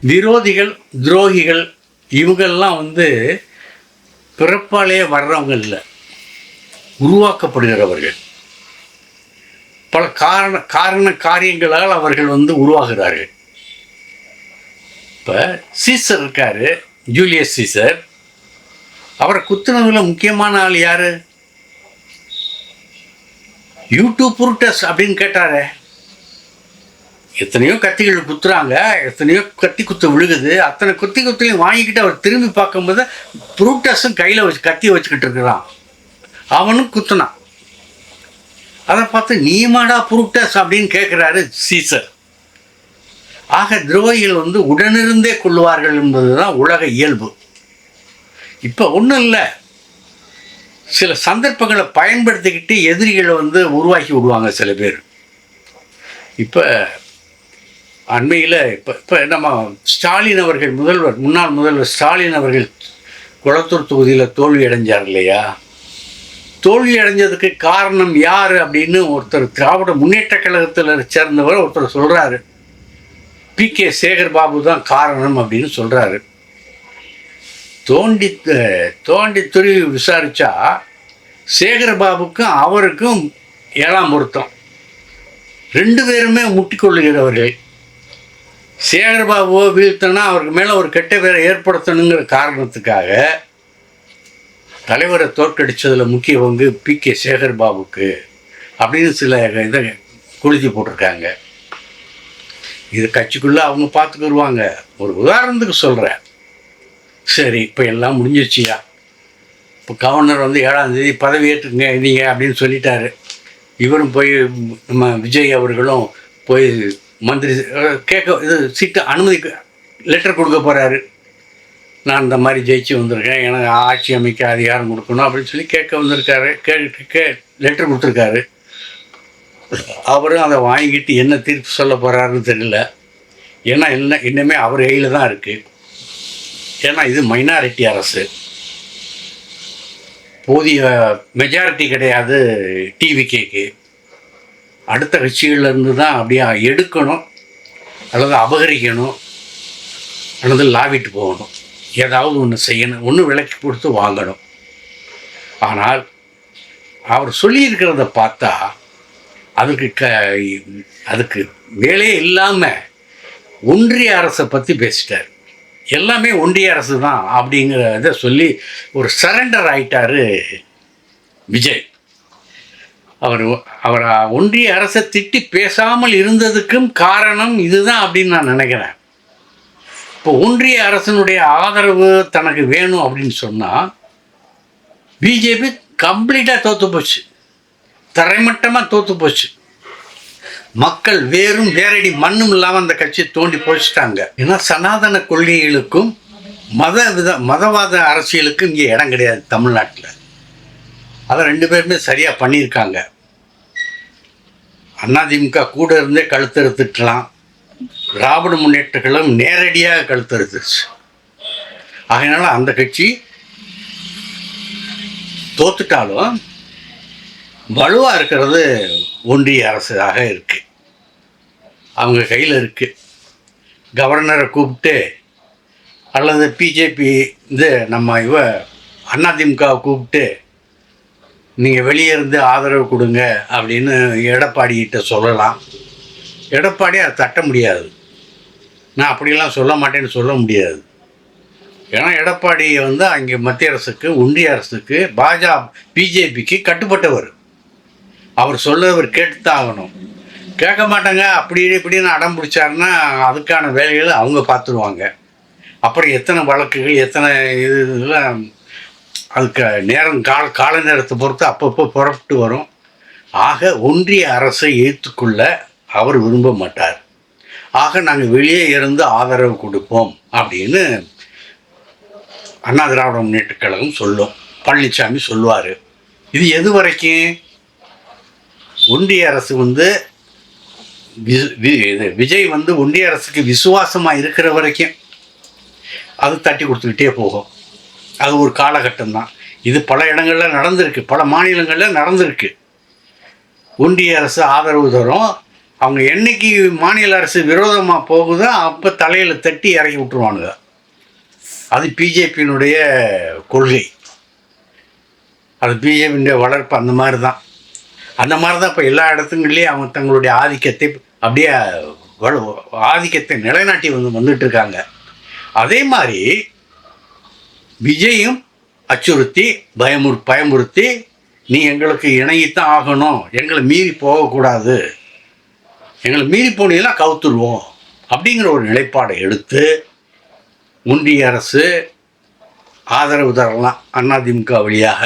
விரோதிகள், துரோகிகள் இவங்கெல்லாம் பிறப்பாலேயே வர்றவங்க இல்லை, உருவாக்கப்படுகிறவர்கள். பல காரியங்களால் அவர்கள் உருவாகிறார்கள். இப்போ சீசர் இருக்கார், ஜூலியஸ் சீசர். அவரை குத்துனதுல முக்கியமான ஆள் யார்? யூடியூப் புருட்டஸ் அப்படின்னு கேட்டாரே. எத்தனையோ கத்திகள் குத்துறாங்க, எத்தனையோ கத்தி குத்து விழுகுது. அத்தனை குத்தையும் வாங்கிக்கிட்டு அவர் திரும்பி பார்க்கும்போது புரூட்டஸும் கையில் கத்தி வச்சுக்கிட்டு இருக்கிறான். அவனும் குத்துனான். அதை பார்த்து நீமாடா புரூட்டஸ் அப்படின்னு கேட்குறாரு சீசர். ஆக துரோகிகள் உடனிருந்தே கொள்வார்கள் என்பது தான் உலக இயல்பு. இப்போ ஒன்றும் இல்லை, சில சந்தர்ப்பங்களை பயன்படுத்திக்கிட்டு எதிரிகளை உருவாக்கி விடுவாங்க சில பேர். இப்போ அண்மையில் இப்போ நம்ம ஸ்டாலின் அவர்கள் முன்னாள் முதல்வர் ஸ்டாலின் அவர்கள் குளத்தூர் தொகுதியில் தோல்வி அடைஞ்சார் இல்லையா? தோல்வி அடைஞ்சதுக்கு காரணம் யார் அப்படின்னு ஒருத்தர் திராவிட முன்னேற்ற கழகத்தில் சேர்ந்தவர் ஒருத்தர் சொல்கிறாரு. PK சேகர் பாபு தான் காரணம் அப்படின்னு சொல்கிறாரு. தோண்டி துருவி விசாரித்தா சேகர்பாபுக்கும் அவருக்கும் 7ஆம் பொருத்தம். 2 பேருமே முட்டிக்கொள்ளுகிறவர்கள். சேகர்பாபுவை வீழ்த்தனா அவருக்கு மேலே ஒரு கெட்ட பேரை ஏற்படுத்தணுங்கிற காரணத்துக்காக தலைவரை தோற்கடித்ததில் முக்கிய பங்கு PK சேகர்பாபுக்கு அப்படின்னு சில இதை குளிச்சு போட்டிருக்காங்க. இது கட்சிக்குள்ளே அவங்க பார்த்துக்குருவாங்க. ஒரு உதாரணத்துக்கு சொல்கிறேன். சரி, இப்போ எல்லாம் முடிஞ்சிருச்சியா? இப்போ கவர்னர் 7ஆம் தேதி பதவி ஏற்றுக்குங்க நீங்க அப்படின்னு சொல்லிட்டாரு. இவரும் போய் நம்ம விஜய் அவர்களும் போய் மந்திரி இது சீட்டு அனுமதி லெட்டர் கொடுக்க போகிறாரு. நான் இந்த மாதிரி ஜெயிச்சு வந்திருக்கேன், எனக்கு ஆட்சி அமைக்க அதிகாரம் கொடுக்கணும் அப்படின்னு சொல்லி கேட்க வந்திருக்காரு. லெட்டர் கொடுத்துருக்காரு. அவரும் அதை வாங்கிட்டு என்ன தீர்ப்பு சொல்ல போகிறாருன்னு தெரியல. ஏன்னா இன்னுமே அவர் கையில் தான் இருக்குது. ஏன்னா இது மைனாரிட்டி அரசு, போதிய மெஜாரிட்டி கிடையாது டிவிகேக்கு. அடுத்த கட்சிகள்லேருந்து தான் அப்படியே எடுக்கணும் அல்லது அபகரிக்கணும் அல்லது லாவிட்டு போகணும். ஏதாவது ஒன்று செய்யணும், ஒன்று விலைக்கு கொடுத்து வாங்கணும். ஆனால் அவர் சொல்லியிருக்கிறத பார்த்தா அதுக்கு வேலையே இல்லாமல் ஒன்றிய அரசை பற்றி பேசிட்டார். எல்லாமே ஒன்றிய அரசு தான் அப்படிங்கிறத சொல்லி ஒரு சரண்டர் ஆயிட்டார் விஜய். அவர் ஒன்றிய அரசை திட்டி பேசாமல் இருந்ததுக்கும் காரணம் இதுதான் அப்படின்னு நான் நினைக்கிறேன். இப்போ ஒன்றிய அரசனுடைய ஆதரவு தனக்கு வேணும் அப்படின்னு சொன்னால் பிஜேபி கம்ப்ளீட்டாக தோற்று போச்சு, தரைமட்டமாக தோற்று போச்சு. மக்கள் வேரடி மண்ணும் இல்லாமல் அந்த கட்சியை தோண்டி போச்சுட்டாங்க. ஏன்னா சனாதன கொள்கைகளுக்கும் மதவாத அரசியலுக்கும் இங்கே இடம் கிடையாது தமிழ்நாட்டில். அதை 2 பேருமே சரியாக பண்ணியிருக்காங்க. அதிமுக கூட இருந்தே கழுத்தறுத்துக்கலாம், திராவிட முன்னேற்ற கழகம் நேரடியாக கழுத்தறுத்துச்சு. அதனால அந்த கட்சி தோத்துட்டாலும் வலுவாக இருக்கிறது ஒன்றிய அரசாக இருக்குது, அவங்க கையில் இருக்குது. கவர்னரை கூப்பிட்டு அல்லது பிஜேபி நம்ம அதிமுகவை கூப்பிட்டு நீங்கள் வெளியே இருந்து ஆதரவு கொடுங்க அப்படின்னு எடப்பாடிகிட்ட சொல்லலாம். எடப்பாடி அதை தட்ட முடியாது. நான் அப்படிலாம் சொல்ல மாட்டேன்னு சொல்ல முடியாது. ஏன்னா எடப்பாடியை அங்கே மத்திய அரசுக்கு ஒன்றிய அரசுக்கு பிஜேபிக்கு கட்டுப்பட்டவர். அவர் சொல்லவர் கேட்டுத்தான் ஆகணும். கேட்க மாட்டாங்க, அப்படி இப்படின்னு அடம் பிடிச்சாருன்னா அதுக்கான வேலைகளை அவங்க பார்த்துருவாங்க. அப்புறம் எத்தனை வழக்குகள் எத்தனை இதெல்லாம் அதுக்கு கால நேரத்தை பொறுத்து அப்பப்போ புறப்பட்டு வரும். ஆக ஒன்றிய அரசை ஏற்றுக்கொள்ள அவர் விரும்ப மாட்டார். ஆக நாங்கள் வெளியே இருந்து ஆதரவு கொடுப்போம் அப்படின்னு அண்ணா திராவிட முன்னேற்ற கழகம் சொல்லும், பழனிசாமி சொல்லுவார். இது எது வரைக்கும்? ஒன்றிய அரசு விஜய் ஒன்றிய அரசுக்கு விசுவாசமாக இருக்கிற வரைக்கும் அது தட்டி கொடுத்துக்கிட்டே போகும். அது ஒரு காலகட்டம் தான். இது பல இடங்களில் நடந்திருக்கு, பல மாநிலங்களில் நடந்திருக்கு. ஒன்றிய அரசு ஆதரவு தரும், அவங்க என்னைக்கு மாநில அரசு விரோதமாக போகுதோ அப்போ தலையில் தட்டி இறக்கி விட்டுருவானுங்க. அது பிஜேபியினுடைய கொள்கை, அது பிஜேபியினுடைய வளர்ப்பு. அந்த மாதிரி தான் இப்போ எல்லா இடத்துங்கள்லேயும் அவங்க தங்களுடைய ஆதிக்கத்தை அப்படியே ஆதிக்கத்தை நிலைநாட்டி வந்துட்டு இருக்காங்க. அதே மாதிரி விஜயும் அச்சுறுத்தி பயமுறுத்தி நீ எங்களுக்கு இணங்கித்தான் ஆகணும், எங்களை மீறி போகக்கூடாது, எங்களை மீறி போனீங்கன்னா கவுத்துருவோம் அப்படிங்கிற ஒரு நிலைப்பாடை எடுத்து ஒன்றிய அரசு ஆதரவு தரலாம். அதிமுக வழியாக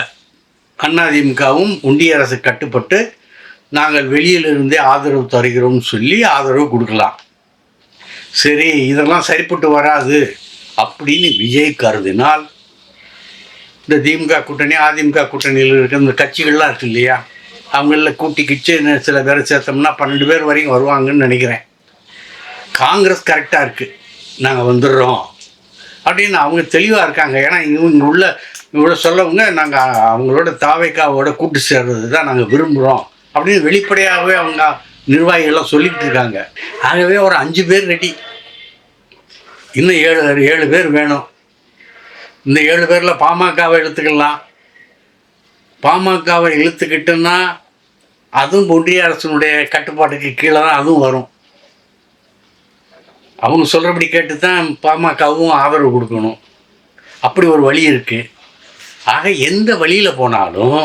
அதிமுகவும் ஒன்றிய அரசு கட்டுப்பட்டு நாங்கள் வெளியிலிருந்தே ஆதரவு தருகிறோம்னு சொல்லி ஆதரவு கொடுக்கலாம். சரி, இதெல்லாம் சரிப்பட்டு வராது அப்படின்னு விஜய் கருதினால் இந்த திமுக கூட்டணி அதிமுக கூட்டணியில் இருக்கிற இந்த கட்சிகள்லாம் இருக்கு இல்லையா, அவங்களில் கூட்டிக்கிச்சு சில பேரை சேர்த்தோம்னா 12 பேர் வரைக்கும் வருவாங்கன்னு நினைக்கிறேன். காங்கிரஸ் கரெக்டாக இருக்குது, நாங்கள் வந்துடுறோம் அப்படின்னு அவங்க தெளிவாக இருக்காங்க. ஏன்னா இவ்வளோ சொல்லவங்க நாங்கள் அவங்களோட தாவைக்காவோட கூட்டு சேர்றது தான் நாங்கள் விரும்புகிறோம் அப்படின்னு வெளிப்படையாகவே அவங்க நிர்வாகிகள்லாம் சொல்லிக்கிட்டு இருக்காங்க. ஆகவே ஒரு 5 பேர் ரெடி, இன்னும் 7 பேர் வேணும். இந்த 7 பேரில் பாமகவை இழுத்துக்கலாம். பாமகவை இழுத்துக்கிட்டோன்னா அதுவும் ஒன்றிய அரசினுடைய கட்டுப்பாட்டுக்கு கீழே தான் அதுவும் வரும். அவங்க சொல்கிறபடி கேட்டு தான் பாமகவும் ஆதரவு கொடுக்கணும். அப்படி ஒரு வழி இருக்குது. ஆக எந்த வழியில் போனாலும்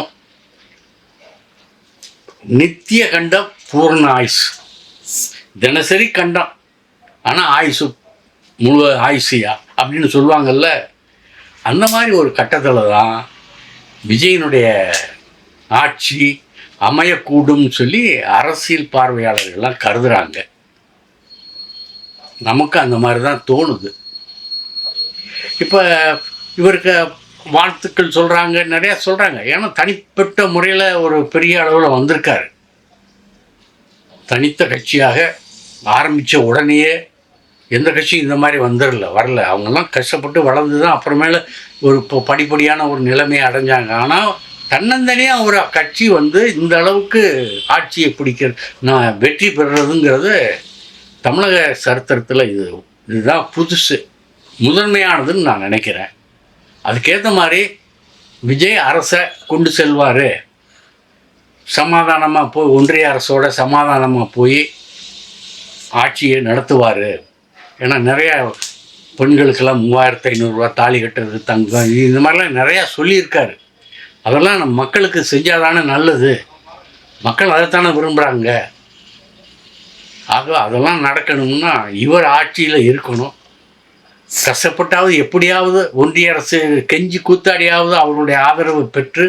நித்திய கண்டம் பூர்ண ஆயுஸ், தினசரி கண்டம், ஆனால் ஆயுசு முழு ஆயுசியா அப்படின்னு சொல்லுவாங்கள்ல, அந்த மாதிரி ஒரு கட்டத்தில் தான் விஜயனுடைய ஆட்சி அமையக்கூடும்னு சொல்லி அரசியல் பார்வையாளர்கள்லாம் கருதுகிறாங்க. நமக்கு அந்த மாதிரி தான் தோணுது. இப்போ இவருக்கு வாழ்த்துக்கள் சொல்கிறாங்க, நிறையா சொல்கிறாங்க. ஏன்னா தனிப்பட்ட முறையில் ஒரு பெரிய அளவில் வந்திருக்காரு. தனித்த கட்சியாக ஆரம்பித்த உடனேயே எந்த கட்சியும் இந்த மாதிரி வரல. அவங்கெல்லாம் கஷ்டப்பட்டு வளர்ந்து தான் அப்புறமேல ஒரு இப்போ படிப்படியான ஒரு நிலைமையை அடைஞ்சாங்க. ஆனால் தன்னந்தனியாக ஒரு கட்சி இந்த அளவுக்கு ஆட்சியை நான் வெற்றி பெறுறதுங்கிறது தமிழக சரித்திரத்தில் இதுதான் புதுசு, முதன்மையானதுன்னு நான் நினைக்கிறேன். அதுக்கேற்ற மாதிரி விஜய் அரசை கொண்டு செல்வார், சமாதானமாக போய் ஒன்றிய அரசோட சமாதானமாக போய் ஆட்சியை நடத்துவார். ஏன்னா நிறையா பெண்களுக்கெல்லாம் 3500 ரூபா தாலி கட்டுறது, தங்கம், இந்த மாதிரிலாம் நிறையா சொல்லியிருக்காரு. அதெல்லாம் நம்ம மக்களுக்கு செஞ்சாதானே நல்லது, மக்கள் அதைத்தானே விரும்புகிறாங்க. ஆக அதெல்லாம் நடக்கணும்னா இவர் ஆட்சியில் இருக்கணும். கஷ்டப்பட்டாவது எப்படியாவது ஒன்றிய அரசு கெஞ்சி கூத்தாடியாவது அவருடைய ஆதரவு பெற்று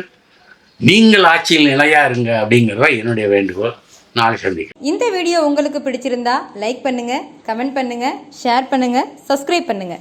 நீங்கள் ஆட்சியில் நிலையா இருங்க அப்படிங்கிறதா என்னுடைய வேண்டுகோள். நாளை சந்திக்கிறேன். இந்த வீடியோ உங்களுக்கு பிடிச்சிருந்தா லைக் பண்ணுங்க, கமெண்ட் பண்ணுங்க, ஷேர் பண்ணுங்க, சப்ஸ்கிரைப் பண்ணுங்க.